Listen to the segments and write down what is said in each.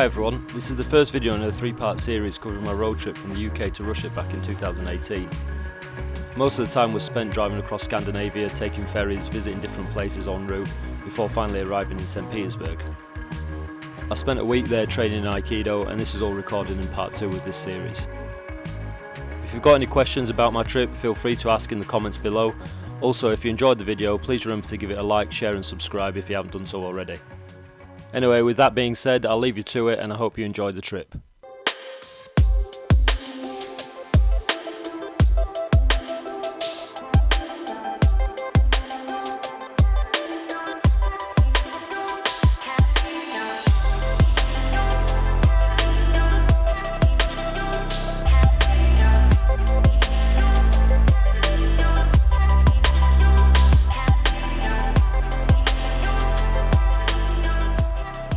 Hi everyone, this is the first video in a three-part series covering my road trip from the UK to Russia back in 2018. Most of the time was spent driving across Scandinavia, taking ferries, visiting different places en route, before finally arriving in Saint Petersburg. I spent a week there training in aikido, and this is all recorded in part 2 of this series. If you've got any questions about my trip, feel free to ask in the comments below. Also, if you enjoyed the video, please remember to give it a like, share and subscribe if you haven't done so already. Anyway, with that being said, I'll leave you to it and I hope you enjoyed the trip.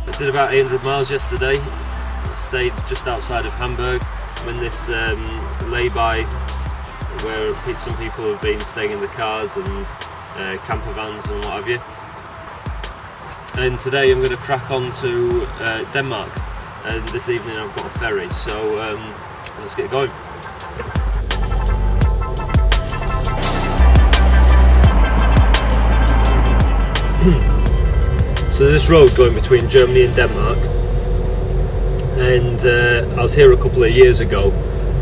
I did about 800 miles yesterday. I stayed just outside of Hamburg. I'm in this lay-by where some people have been staying in the cars and camper vans and what have you. And today I'm going to crack on to Denmark, and this evening I've got a ferry, so let's get going. So there's this road going between Germany and Denmark, and I was here a couple of years ago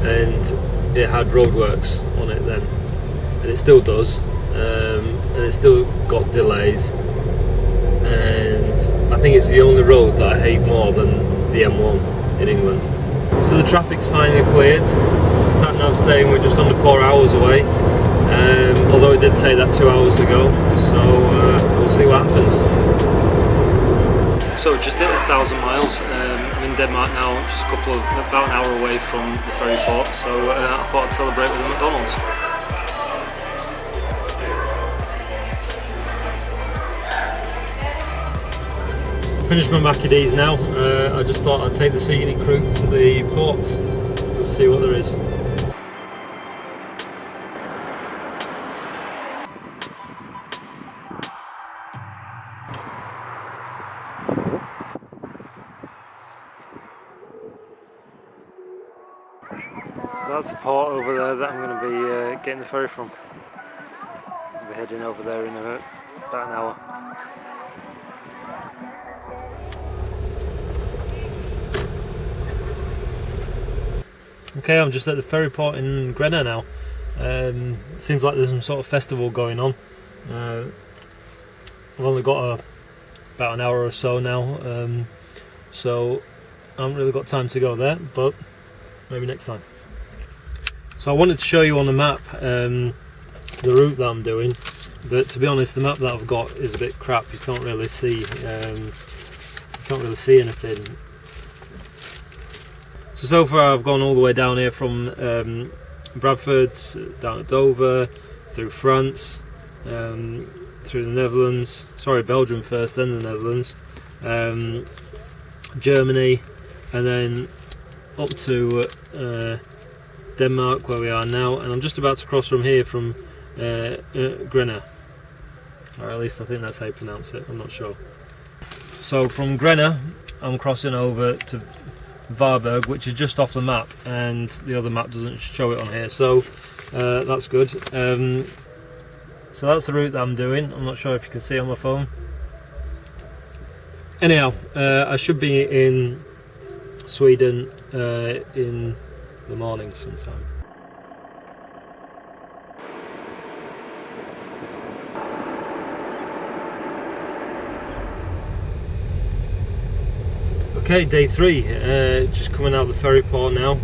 and it had roadworks on it then, and it still does, and it's still got delays, and I think it's the only road that I hate more than the M1 in England. So the traffic's finally cleared. Sat nav saying we're just under 4 hours away, although it did say that 2 hours ago, so we'll see what happens. So just hit 1,000 miles. I'm in Denmark now, just about an hour away from the ferry port, so I thought I'd celebrate with a McDonald's. Finished my macadis now. I just thought I'd take the scenic route to the port. Let's see what there is. So that's the port over there that I'm going to be getting the ferry from. I'll be heading over there in about an hour. Okay, I'm just at the ferry port in Grenna now. Seems like there's some sort of festival going on. I've only got about an hour or so now, so I haven't really got time to go there, but maybe next time. So I wanted to show you on the map the route that I'm doing, but to be honest, the map that I've got is a bit crap. You can't really see anything. So far I've gone all the way down here from Bradford down to Dover, through France, through the Netherlands, Belgium first, then the Netherlands, Germany, and then up to Denmark, where we are now, and I'm just about to cross from here from Grenna, or at least I think that's how you pronounce it, I'm not sure. So from Grenna I'm crossing over to Varberg, which is just off the map, and the other map doesn't show it on here, so that's good. So that's the route that I'm doing. I'm not sure if you can see on my phone. Anyhow, I should be in Sweden in the morning sometime. Okay, day 3, just coming out of the ferry port now.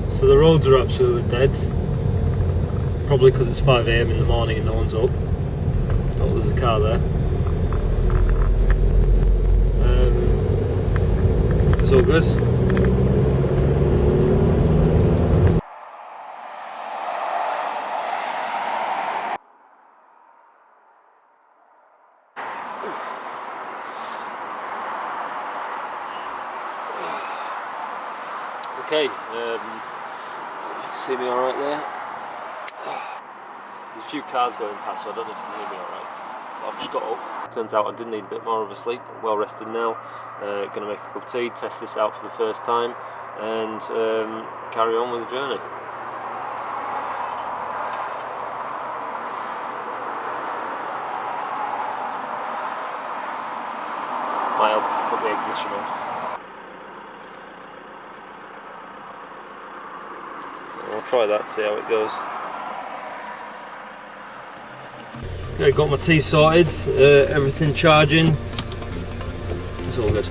So the roads are absolutely dead, probably because it's 5 AM in the morning and no one's up. Oh, there's a car there. It's all good. Okay, you can see me alright there. There's a few cars going past, so I don't know if you can hear me alright. I've just got up. Turns out I did need a bit more of a sleep. Well rested now. Going to make a cup of tea, test this out for the first time, and carry on with the journey. Might help if I put the ignition on. I'll try that, see how it goes. Okay, got my tea sorted, everything charging. It's all good.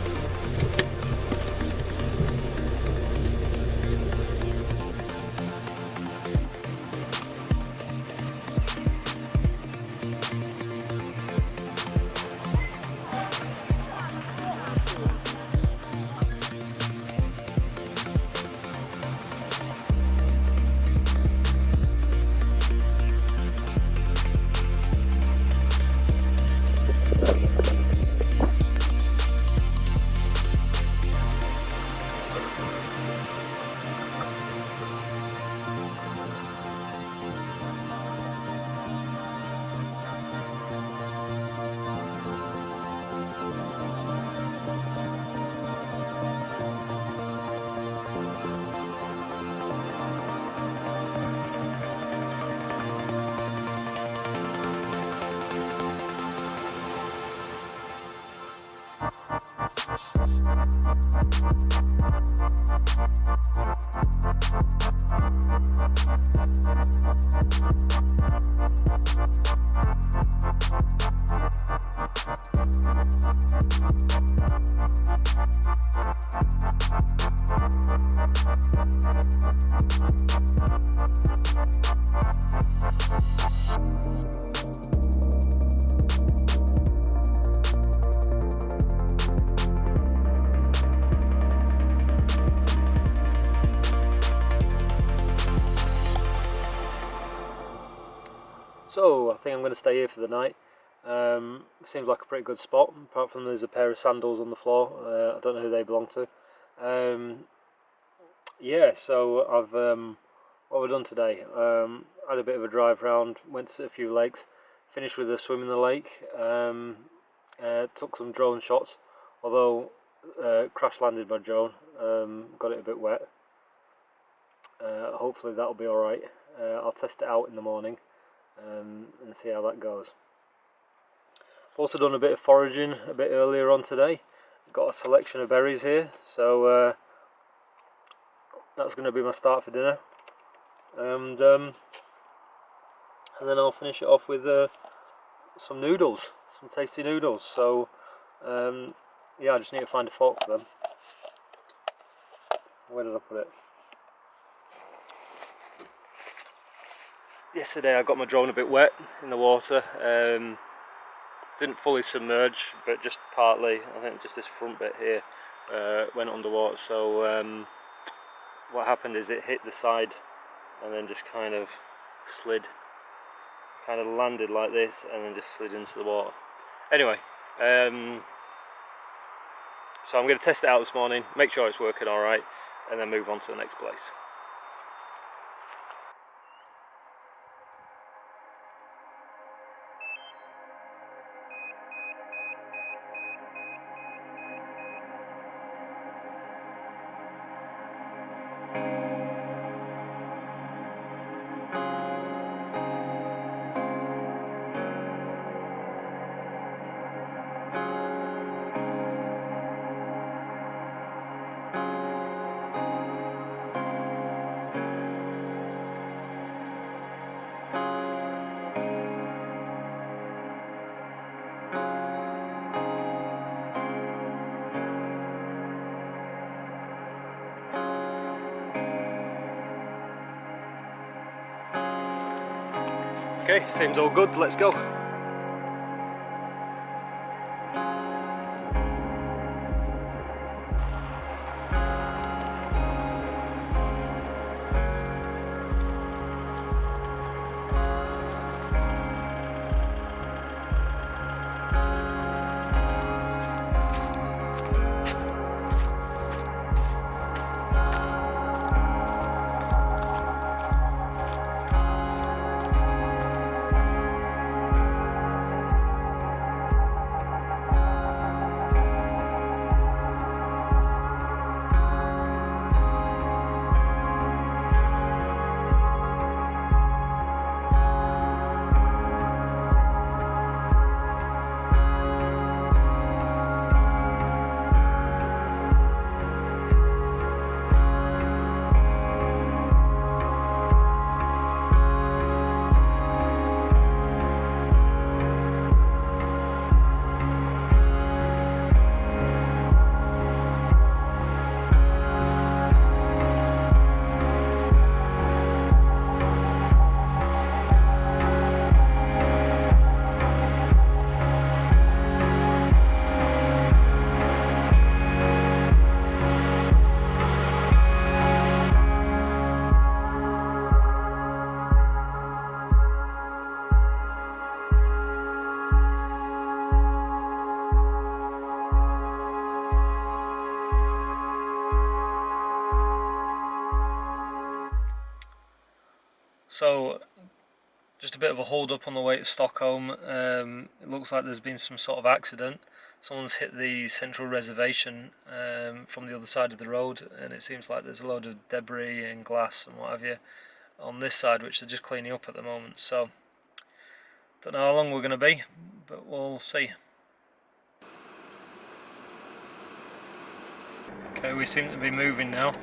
So I think I'm going to stay here for the night. Seems like a pretty good spot, apart from there's a pair of sandals on the floor. I don't know who they belong to. Yeah, so what have I done today? Had a bit of a drive round, went to a few lakes, finished with a swim in the lake, took some drone shots, although crash landed my drone, got it a bit wet. Hopefully that'll be alright. I'll test it out in the morning and see how that goes. Also done a bit of foraging a bit earlier on today. Got a selection of berries here, so that's going to be my start for dinner, and then I'll finish it off with some noodles, some tasty noodles. So yeah, I just need to find a fork for them. Where did I put it? Yesterday I got my drone a bit wet in the water. Didn't fully submerge, but just partly. I think just this front bit here went underwater. So what happened is it hit the side and then just kind of slid, kind of landed like this and then just slid into the water. Anyway, so I'm going to test it out this morning, make sure it's working alright, and then move on to the next place. Okay, seems all good, let's go. So, just a bit of a hold up on the way to Stockholm. It looks like there's been some sort of accident. Someone's hit the central reservation from the other side of the road, and it seems like there's a load of debris and glass and what have you on this side, which they're just cleaning up at the moment. So, don't know how long we're going to be, but we'll see. Okay, we seem to be moving now.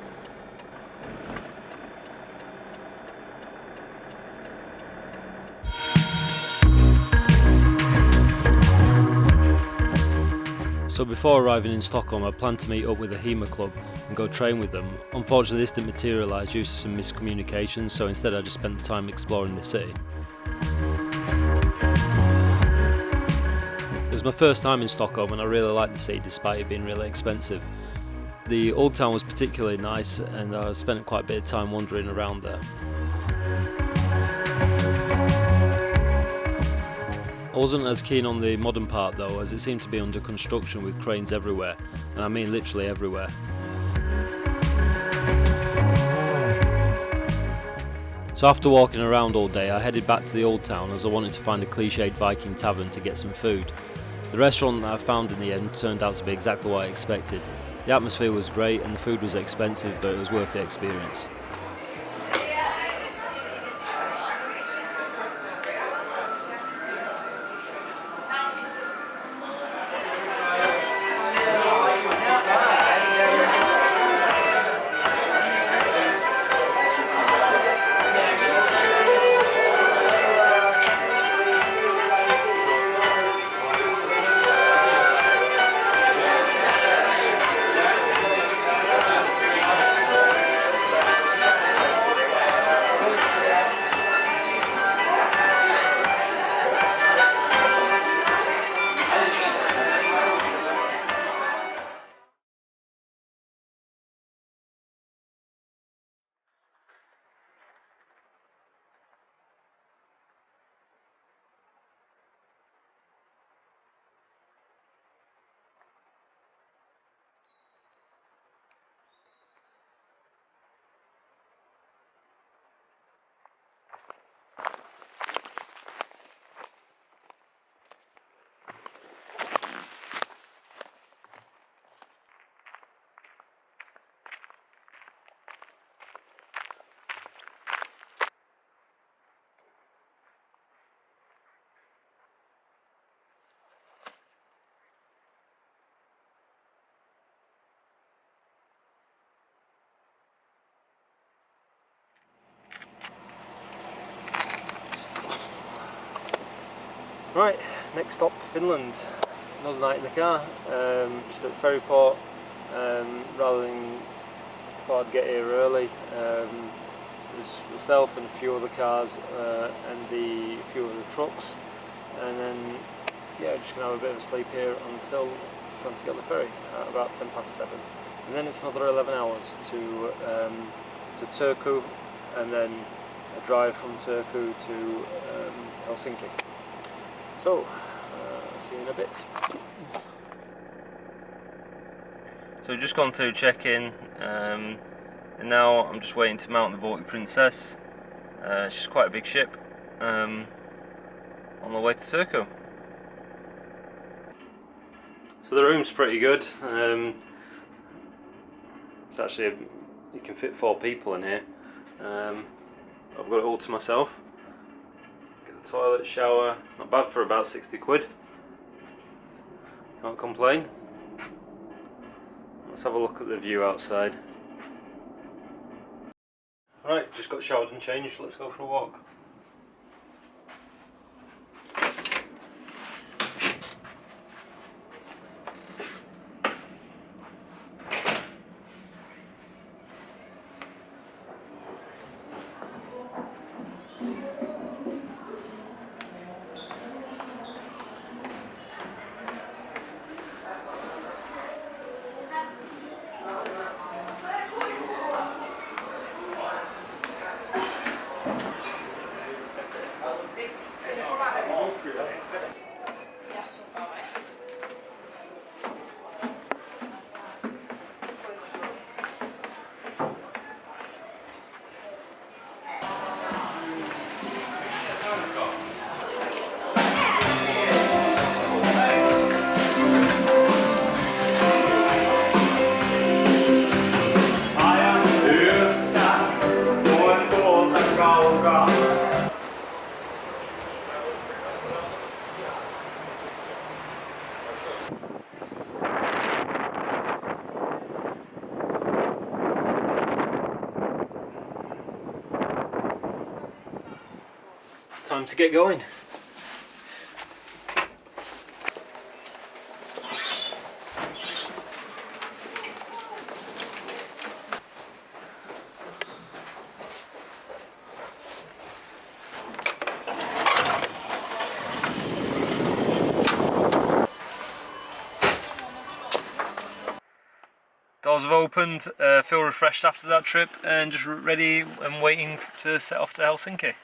So before arriving in Stockholm, I planned to meet up with the HEMA club and go train with them. Unfortunately, this didn't materialise due to some miscommunication, so instead I just spent the time exploring the city. It was my first time in Stockholm and I really liked the city despite it being really expensive. The old town was particularly nice and I spent quite a bit of time wandering around there. I wasn't as keen on the modern part though, as it seemed to be under construction with cranes everywhere, and I mean literally everywhere. So after walking around all day, I headed back to the old town as I wanted to find a cliched Viking tavern to get some food. The restaurant that I found in the end turned out to be exactly what I expected. The atmosphere was great and the food was expensive, but it was worth the experience. Right, next stop Finland. Another night in the car, just at the ferry port. Rather than thought I'd get here early. There's myself and a few other cars and a few other trucks, and then yeah, just gonna have a bit of a sleep here until it's time to get on the ferry at about 7:10, and then it's another 11 hours to Turku, and then a drive from Turku to Helsinki. So, see you in a bit. So we've just gone through check-in, and now I'm just waiting to mount the Baltic Princess. She's quite a big ship, on the way to Turku. So the room's pretty good. It's actually, you can fit 4 people in here. I've got it all to myself. Get the toilet, shower, not bad for about 60 quid. Can't complain. Let's have a look at the view outside. Right, just got showered and changed, let's go for a walk. Time to get going. Doors have opened, feel refreshed after that trip and just ready and waiting to set off to Helsinki.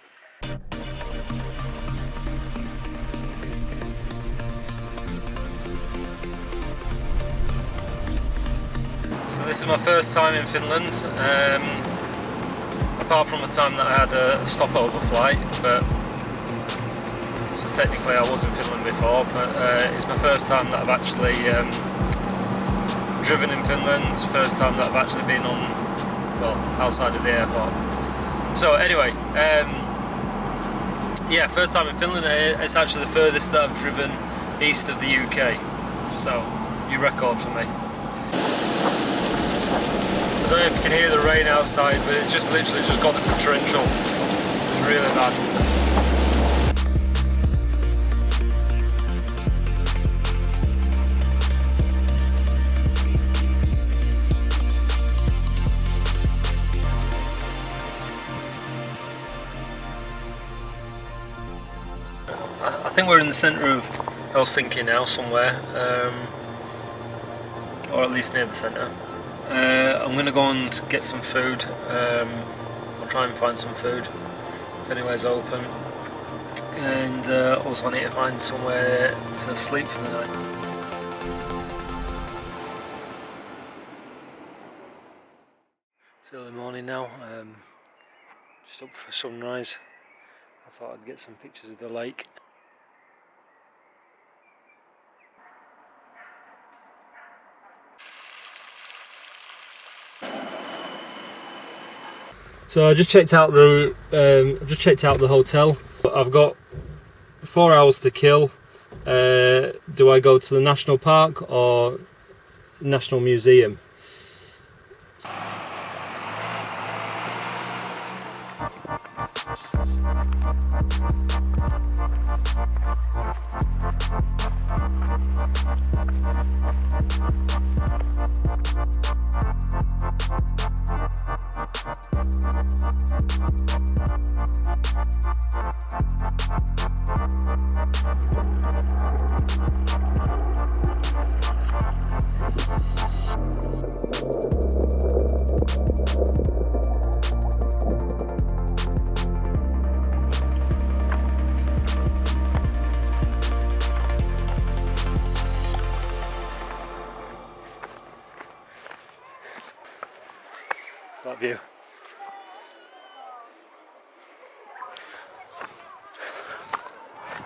So this is my first time in Finland, apart from the time that I had a stopover flight, but so technically I was in Finland before, but it's my first time that I've actually driven in Finland, first time that I've actually been on, well, outside of the airport. So anyway, yeah, first time in Finland. It's actually the furthest that I've driven east of the UK, so new record for me. I don't know if you can hear the rain outside, but it's just literally just got a torrential. It's really bad. I think we're in the centre of Helsinki now, somewhere, or at least near the centre. I'm going to go and get some food. I'll try and find some food if anywhere's open, and also I need to find somewhere to sleep for the night. It's early morning now, just up for sunrise. I thought I'd get some pictures of the lake. So I just checked out the hotel. I've got 4 hours to kill. Do I go to the national park or National Museum? That view.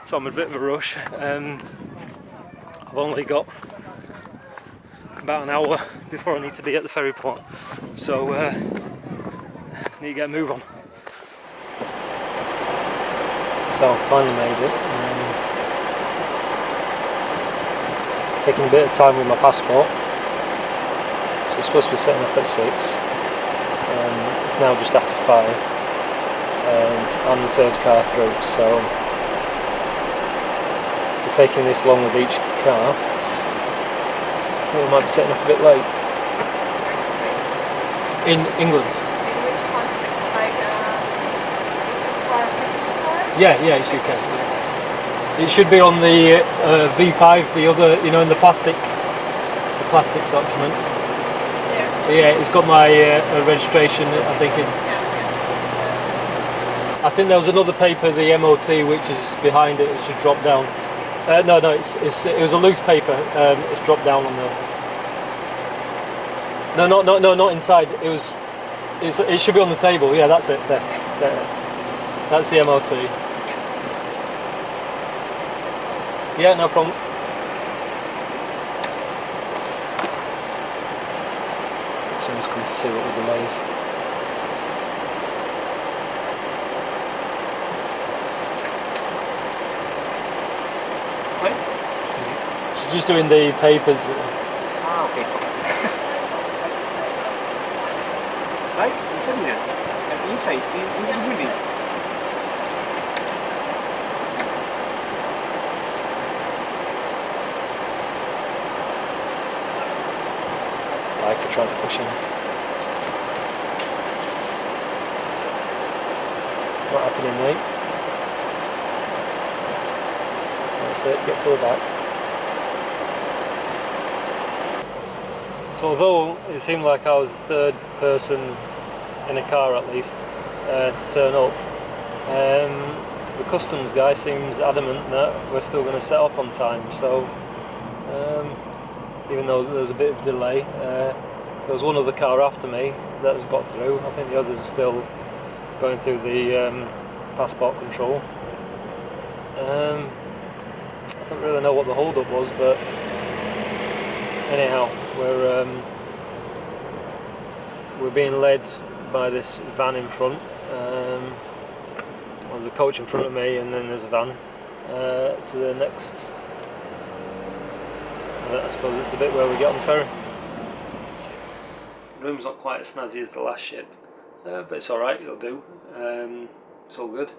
So I'm in a bit of a rush. I've only got about an hour before I need to be at the ferry port, so need to get a move on. So I finally made it. Taking a bit of time with my passport. So it's supposed to be setting off at 6. It's now just after 5, and I'm the third car through, so after taking this long with each car, I think we might be setting off a bit late. In England. In which country? Like, is this car British car? Yeah, it's UK. It should be on the V5, the other, you know, in the plastic document. Yeah, it's got my registration, I think. I think there was another paper, the MOT, which is behind it. It should drop down. No, it was a loose paper. It's dropped down on the. No, not inside. It should be on the table. Yeah, that's it. There. That's the MOT. Yeah, no problem. Someone's come to see what the delay is. She's just doing the papers. Ah, okay. Right, inside, in this building. I tried pushing. Not happening, mate. That's it, get to the back. So although it seemed like I was the third person in a car at least to turn up, the customs guy seems adamant that we're still going to set off on time. So even though there's a bit of delay, there was one other car after me that has got through. I think the others are still going through the passport control. I don't really know what the hold up was, but anyhow, we're being led by this van in front. There's a coach in front of me, and then there's a van to the next. I suppose it's the bit where we get on the ferry. The room's not quite as snazzy as the last ship, but it's alright, it'll do. It's all good.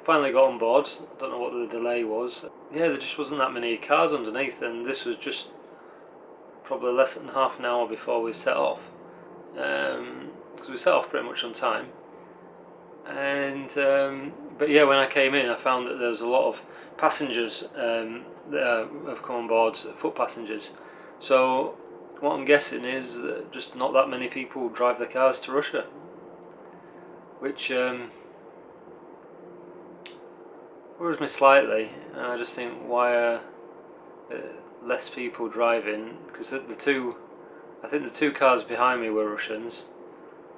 Finally got on board. Don't know what the delay was. Yeah, there just wasn't that many cars underneath, and this was just probably less than half an hour before we set off. Because we set off pretty much on time. And but yeah, when I came in, I found that there was a lot of passengers that have come on board, foot passengers. So what I'm guessing is that just not that many people drive their cars to Russia, which worries me slightly. I just think, why are less people driving? Because I think the two cars behind me were Russians.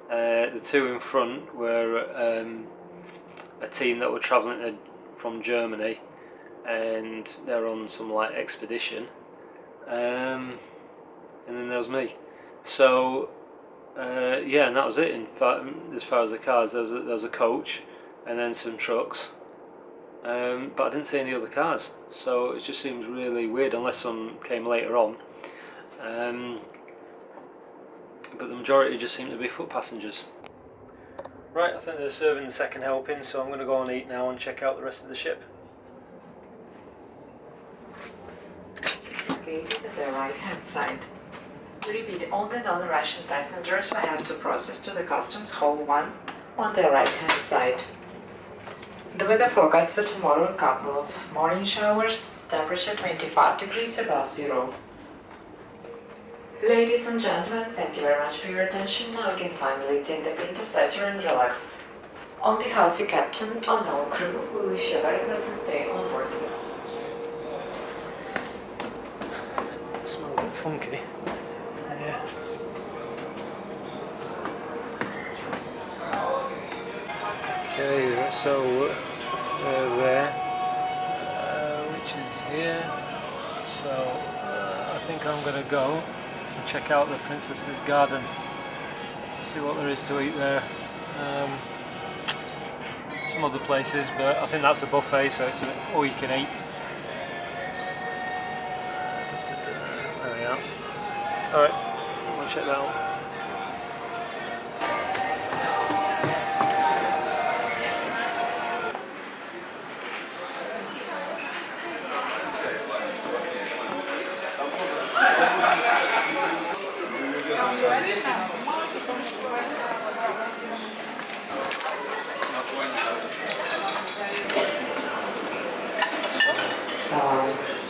The two in front were a team that were travelling from Germany, and they're on some like expedition. And then there was me. So yeah, and that was it. In fact, as far as the cars, there was a coach, and then some trucks. But I didn't see any other cars, so it just seems really weird, unless some came later on. But the majority just seem to be foot passengers. Right, I think they're serving the second helping, so I'm going to go and eat now and check out the rest of the ship. Gate at the right hand side. Repeat, only non-Russian passengers will have to process to the customs hall 1 on the right hand side. The weather forecast for tomorrow: a couple of morning showers, temperature 25 degrees above zero. Ladies and gentlemen, thank you very much for your attention. Now you can finally take the pint of letter and relax. On behalf of the captain and all crew, we wish you a very pleasant stay on board. It smells a bit funky. Yeah. Okay, so there, which is here. So I think I'm going to go and check out the Princess's Garden, see what there is to eat there. Some other places, but I think that's a buffet, so it's all you can eat. There we are. Alright, I'm going to check that out.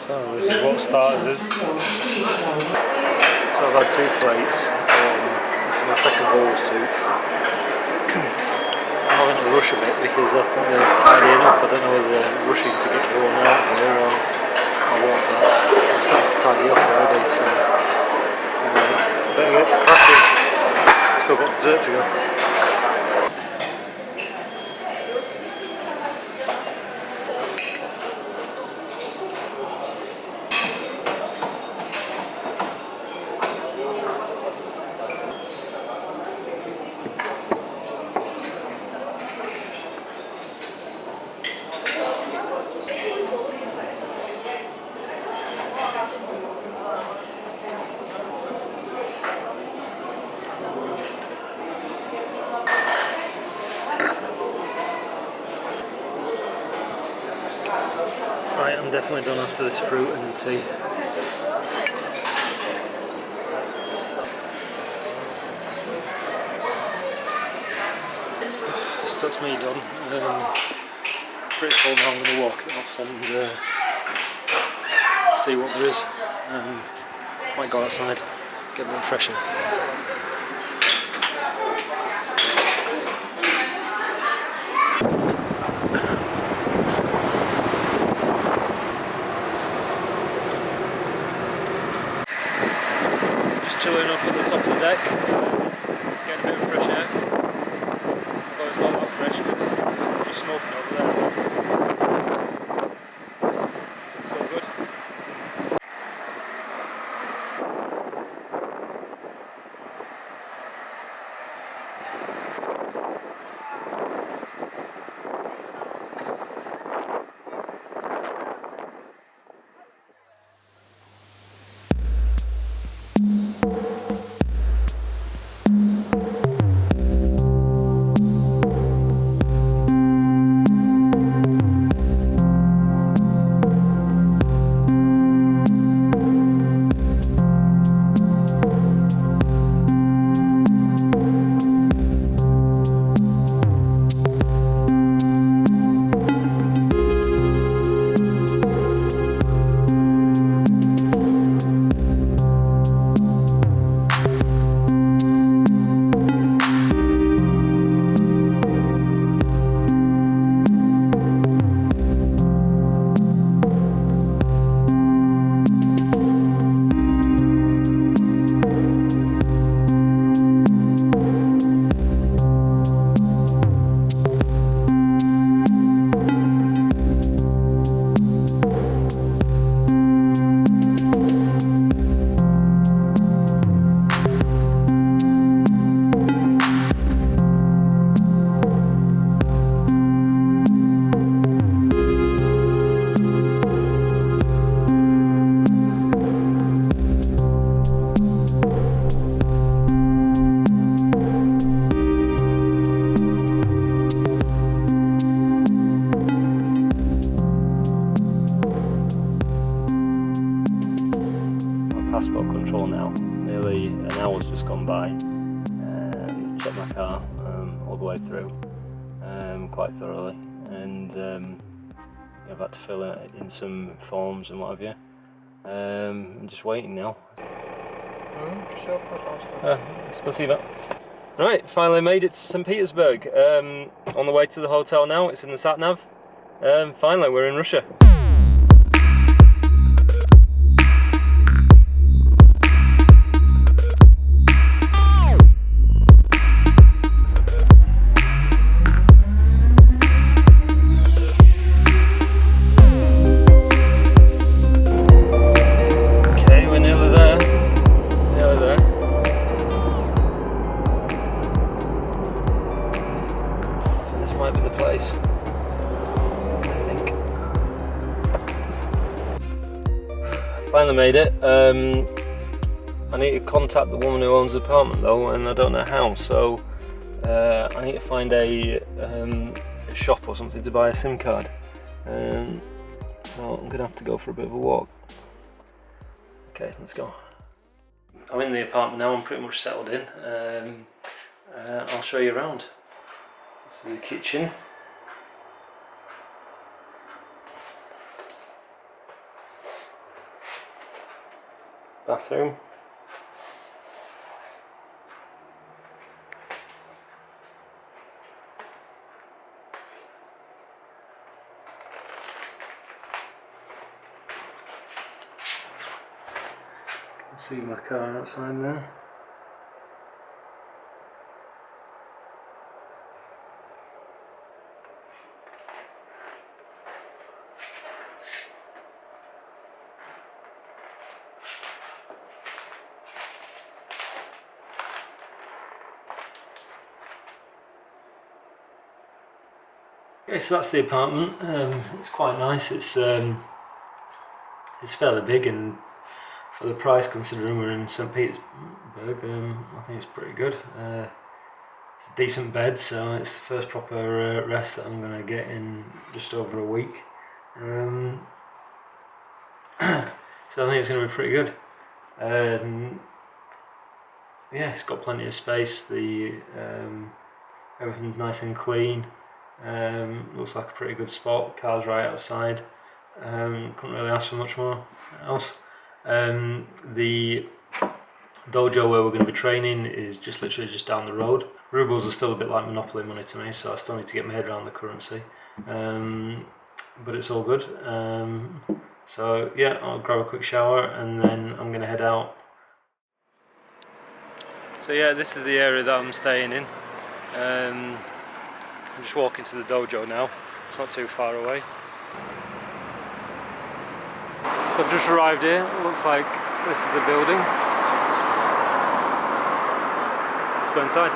So this is what starters is. So I've had 2 plates. This is my second bowl of soup. I'm having to rush a bit because I think they're tidying up. I don't know whether they're rushing to get everyone out there or what, but I'm starting to tidy up already, so better get cracking. Still got dessert to go. Right, I'm definitely done after this fruit and tea. so that's me done. Pretty full now. I'm going to walk it off and see what there is. Might go outside, get a bit fresh air. Just chilling up at the top of the deck, getting a bit of fresh air. Although it's not that fresh because it's just smoking over there. It's all good. Passport control now. Nearly an hour's just gone by. Checked my car all the way through quite thoroughly, and I've had to fill in some forms and what have you. I'm just waiting now. Спасибо. Right, finally made it to Saint Petersburg. On the way to the hotel now. It's in the sat nav. Finally, we're in Russia. Might be the place, I think. Finally made it. I need to contact the woman who owns the apartment though, and I don't know how, so I need to find a shop or something to buy a SIM card. So I'm gonna have to go for a bit of a walk. Okay, let's go. I'm in the apartment now, I'm pretty much settled in. I'll show you around. This is the kitchen. Bathroom. You can see my car outside there. Okay, so that's the apartment. It's quite nice. It's fairly big, and for the price, considering we're in Saint Petersburg, I think it's pretty good. It's a decent bed, so it's the first proper rest that I'm going to get in just over a week. So I think it's going to be pretty good. Yeah, it's got plenty of space. The Everything's nice and clean. Looks like a pretty good spot. Car's right outside. Couldn't really ask for much more else. The dojo where we're going to be training is just literally just down the road. Rubles are still a bit like Monopoly money to me, so I still need to get my head around the currency. But it's all good. So yeah, I'll grab a quick shower and then I'm going to head out. So yeah, this is the area that I'm staying in. I'm just walking to the dojo now. It's not too far away. So I've just arrived here. It looks like this is the building. Let's go inside.